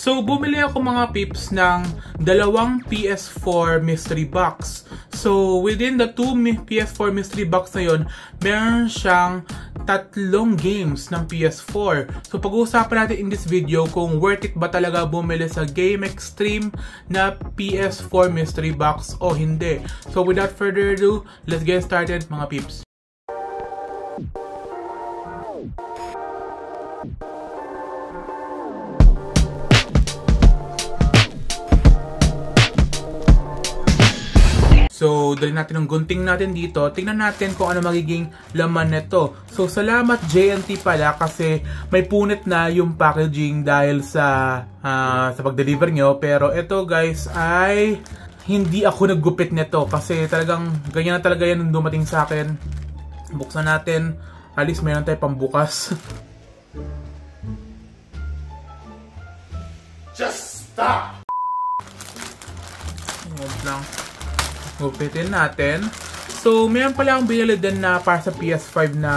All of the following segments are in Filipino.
So, bumili ako mga peeps ng dalawang PS4 mystery box. So, within the two PS4 mystery box na yun, meron siyang tatlong games ng PS4. So, pag-uusapan natin in this video kung worth it ba talaga bumili sa Game Extreme na PS4 mystery box o hindi. So, without further ado, let's get started mga peeps. So, dali natin ang gunting natin dito. Tingnan natin kung ano magiging laman nito. So, salamat JNT pala kasi may punit na yung packaging dahil sa pag-deliver nyo. Pero ito guys ay hindi ako naggupit nito kasi talagang ganyan na talaga yan nung dumating sa akin. Buksan natin. At least mayroon tayo pambukas. Just stop! Huwag lang. Gupitin natin. So, mayroon pala akong binili din na para sa PS5 na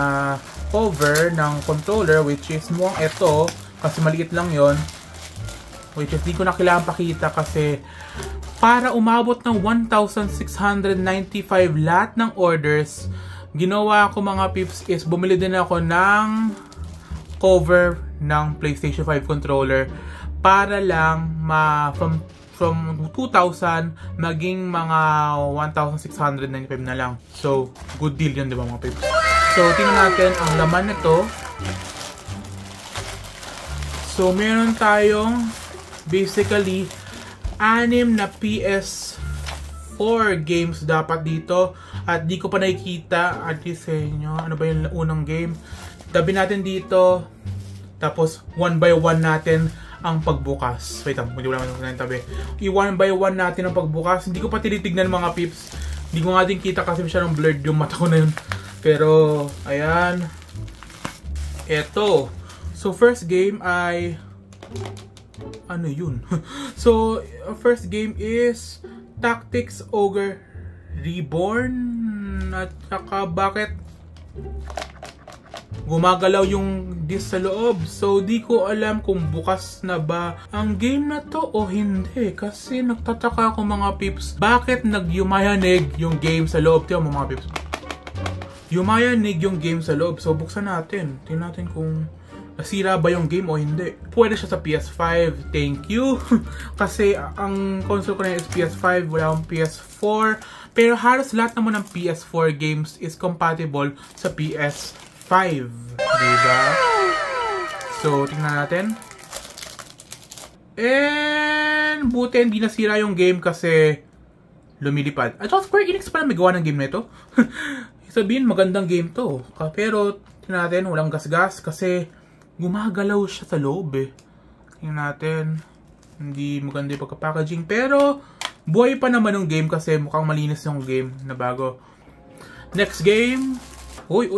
cover ng controller, which is mukhang ito kasi maliit lang yon, which is di ko na kailangan pakita kasi para umabot ng 1,695 lahat ng orders, ginawa ko mga peeps is bumili din ako ng cover ng PlayStation 5 controller para lang from 2,000 maging mga 1,695 na lang. So, good deal yun, di ba mga peeps? So, tingnan natin ang laman nito. So, meron tayong basically 6 na PS4 games dapat dito. At di ko pa nakikita at least sa inyo. Ano ba yung unang game? Tabi natin dito. Tapos, one by one natin ang pagbukas. Wait lang, hindi ko naman yung tabi. I-one by one natin ang pagbukas. Hindi ko pa tinitignan mga peeps. Hindi ko nga din kita kasi masyadong blurred yung mata ko na yun. Pero, ayan. Eto. So, first game ay... ano yun? So, first game is Tactics Ogre Reborn. At saka, bakit gumagalaw yung disc sa loob. So, di ko alam kung bukas na ba ang game na to o hindi. Kasi nagtataka ako mga peeps. Bakit nagyumayanig yung game sa loob? Tiyo mga peeps. Yumayanig yung game sa loob. So, buksan natin. Tingnan natin kung nasira ba yung game o hindi. Pwede siya sa PS5. Thank you. Kasi ang console ko na is PS5. Wala akong PS4. Pero halos lahat naman ng PS4 games is compatible sa PS5. Diba? So, tingnan natin. And buti hindi nasira yung game kasi lumilipad. At Square Enix pala may gawa ng game na ito. Sabihin, magandang game to. Pero, tingnan natin, walang gasgas kasi gumagalaw siya sa loob eh. Tingnan natin. Hindi maganda yung pagka-packaging. Pero, buhay pa naman yung game kasi mukhang malinis yung game na bago. Next game. Uy.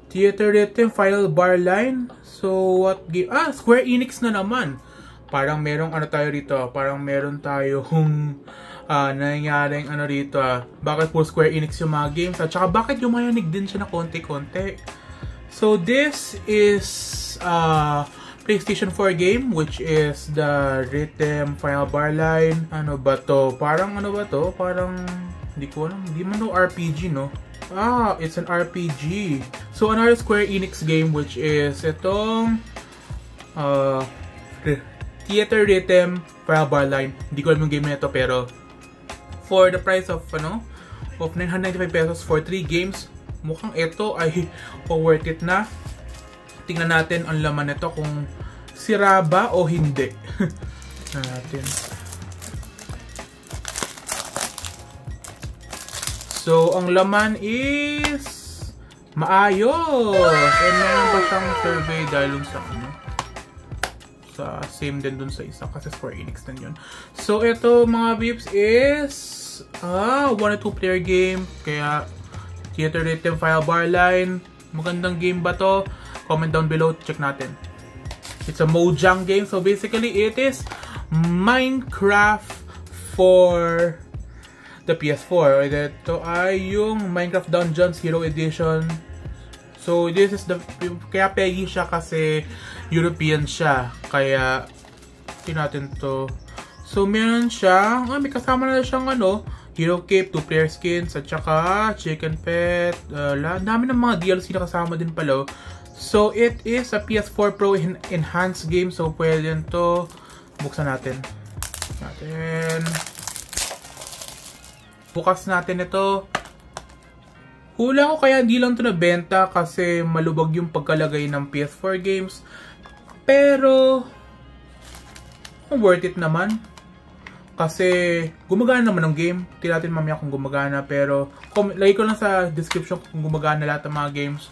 Theater Rhythm Final Bar Line. So, what game? Square Enix na naman. Parang merong ano tayo rito. Parang meron tayong nangyaring ano rito. Bakit po Square Enix yung mga games? At saka bakit yumayanig din siya na konti-konti? So, this is PlayStation 4 game, which is the Rhythm Final Bar Line. Ano ba to? Parang ano ba to? Parang hindi ko alam. Hindi man to RPG, no? It's an RPG. So, another Square Enix game which is itong Theater Rhythm Final Bar Line. Hindi ko alam yung game na ito pero for the price of 995 pesos for 3 games, mukhang ito ay worth it na. Tingnan natin ang laman nito kung sira ba o hindi. Tingnan natin. So, ang laman is maayos. And meron pa siyang survey dahil sa same din dun sa isa kasi Square Enix din yun. So, ito mga beeps is 1 or 2 player game. Kaya, Theater Rhythm Final Bar Line. Magandang game ba to? Comment down below. Check natin. It's a Mojang game. So, basically, it is Minecraft for the PS4. Ito ay yung Minecraft Dungeons Hero Edition. So, this is the... Kaya peggy siya kasi European siya. Kaya Tingnan natin to. So, meron siya, may kasama na siyang Hero Cape, 2-player skins, at saka Chicken Pet. Dami ng mga DLC na kasama din pala. So, it is a PS4 Pro Enhanced game. So, pwede yun to. Buksan natin. Bukas natin ito. Hula ko kaya hindi lang ito nabenta kasi malubog yung pagkalagay ng PS4 games. Pero, worth it naman. Kasi gumagana naman ng game. Tingnan natin mamaya kung gumagana. Pero lagay ko lang sa description kung gumagana lahat ng mga games.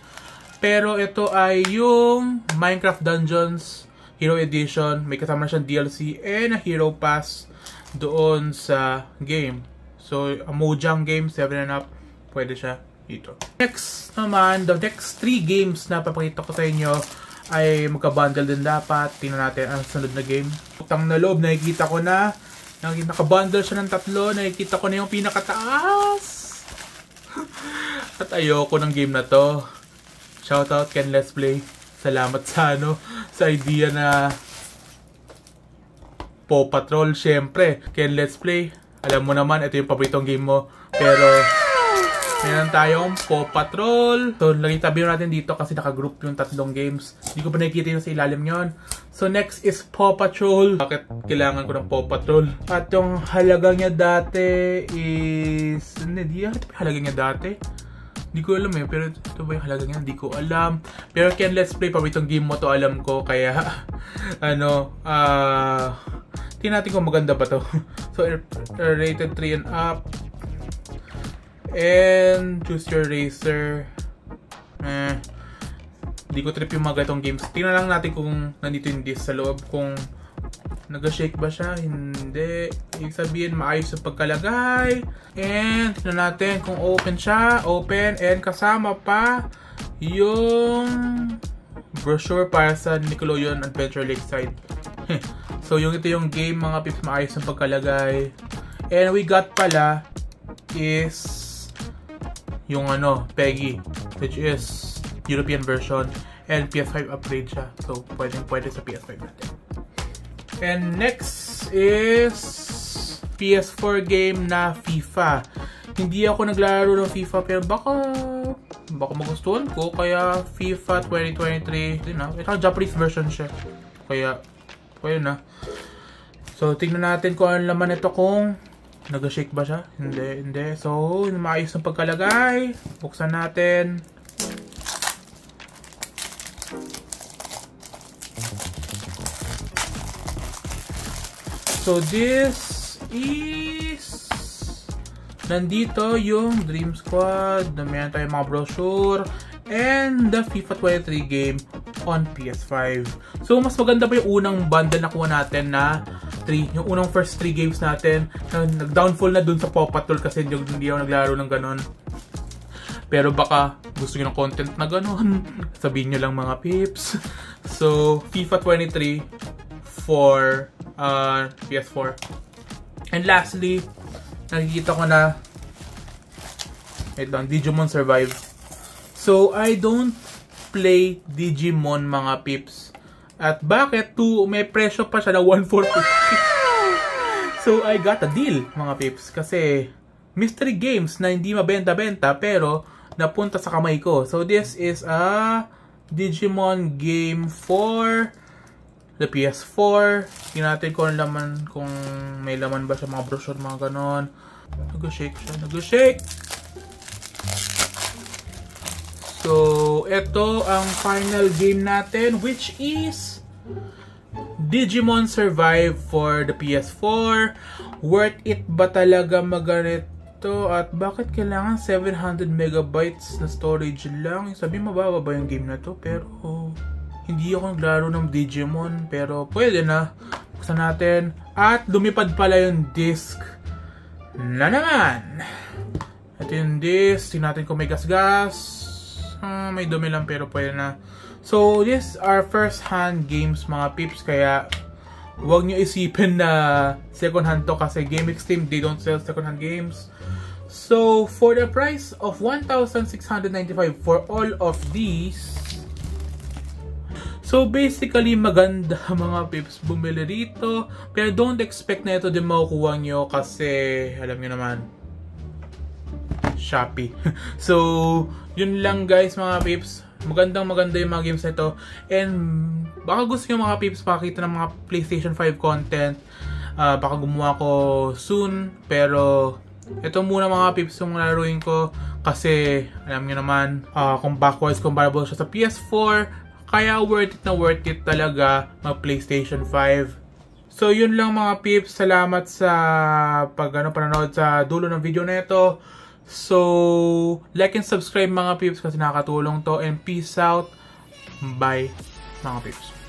Pero ito ay yung Minecraft Dungeons Hero Edition. May kasama na siyang DLC and a Hero Pass doon sa game. So a Mojang game, 7 and up. Pwede siya dito. Next naman, the next 3 games na papakita ko sa inyo ay magka-bundle din dapat. Tingnan natin ang sunod na game. Utang na loob, nakikita ko na. Naka-bundle siya ng 3. Nakikita ko na yung pinakataas. At ayoko ng game na to. Shoutout Ken Let's Play. Salamat sa sa idea na Paw Patrol. Syempre, Ken Let's Play. Alam mo naman, ito yung paboritong game mo. Pero meron tayong Paw Patrol. So, lagay tabi natin dito kasi naka-group yung 3 games. Hindi ko pa nakikita yung sa ilalim yon. So, next is Paw Patrol. Bakit kailangan ko ng Paw Patrol? At yung halaga niya dati is... Hindi, ito pa yung halaga niya dati. Hindi ko alam pero ito ba yung halaga niya? Hindi ko alam. Pero Ken Let's Play, paboritong game mo to, alam ko. Kaya, tingnan natin kung maganda ba to. So, rated 3 and up. And choose your racer. Hindi ko trip yung mga ganitong games. Tingnan lang natin kung nandito yung disc sa loob. Kung nag-shake ba siya. Hindi. Ibig sabihin maayos yung pagkalagay. And tingnan natin kung open siya. Open. And kasama pa yung brochure para sa Nickelodeon Adventure Lakeside. So ito yung game mga pips. Maayos yung pagkalagay. And we got pala is yung Peggy, which is European version, and PS5 upgrade siya. So, pwede sa PS5 natin. And next is PS4 game na FIFA. Hindi ako naglaro ng FIFA, pero baka magustuhan ko. Kaya FIFA 2023, ito Japanese version siya. Kaya, pwede na. So, tingnan natin kung ano laman ito, kung nag-shake ba siya? Hindi. So, maayos ng pagkalagay. Buksan natin. So, this is... Nandito yung Dream Squad. Meron tayong mga brochure. And the FIFA 23 game on PS5. So, mas maganda pa yung unang bundle na kuha natin na yung unang first 3 games natin. Nag-downfall na dun sa Paw Patrol kasi hindi ako naglaro ng ganon. Pero baka gusto nyo ng content na ganon. Sabihin nyo lang mga pips. So, FIFA 23 for PS4. And lastly, nakikita ko na ito, Digimon Survive. So, I don't play Digimon mga pips. At bakit? May presyo pa siya na 1,450. So, I got a deal, mga pips. Kasi, mystery games na hindi mabenta-benta, pero napunta sa kamay ko. So, this is a Digimon game for the PS4. Tingnan natin kung may laman ba siya, mga brochure, mga ganon. Nag-shake siya. Nag-shake! So, ito ang final game natin, which is Digimon Survive for the PS4. Worth it ba talaga maganito? At bakit kailangan 700 megabytes na storage lang? Sabi mababa ba yung game na to? Pero hindi ako naglaro ng Digimon. Pero pwede na. Buksan natin. At lumipad pala yung disc na naman. Ito yung disc. Tingnan natin kung may gas-gas. May dumi lang pero pwede na. So, these are first-hand games mga pips. Kaya, huwag nyo isipin na second-hand to kasi GameX Team, they don't sell second-hand games. So, for the price of 1,695 for all of these. So basically maganda mga pips bumili rito, pero don't expect na ito din makukuha nyo kasi alam nyo naman, Shopee. So yun lang guys mga pips, maganda yung mga games na ito, and baka gusto nyo mga pips pakita ng mga PlayStation 5 content, baka gumawa ko soon, pero ito muna mga pips yung laruin ko kasi alam nyo naman kung backwards compatible siya sa PS4, kaya worth it talaga mag PlayStation 5. So yun lang mga pips, salamat sa panonood sa dulo ng video na ito. So like and subscribe mga pips kasi nakakatulong to, and peace out, bye mga pips.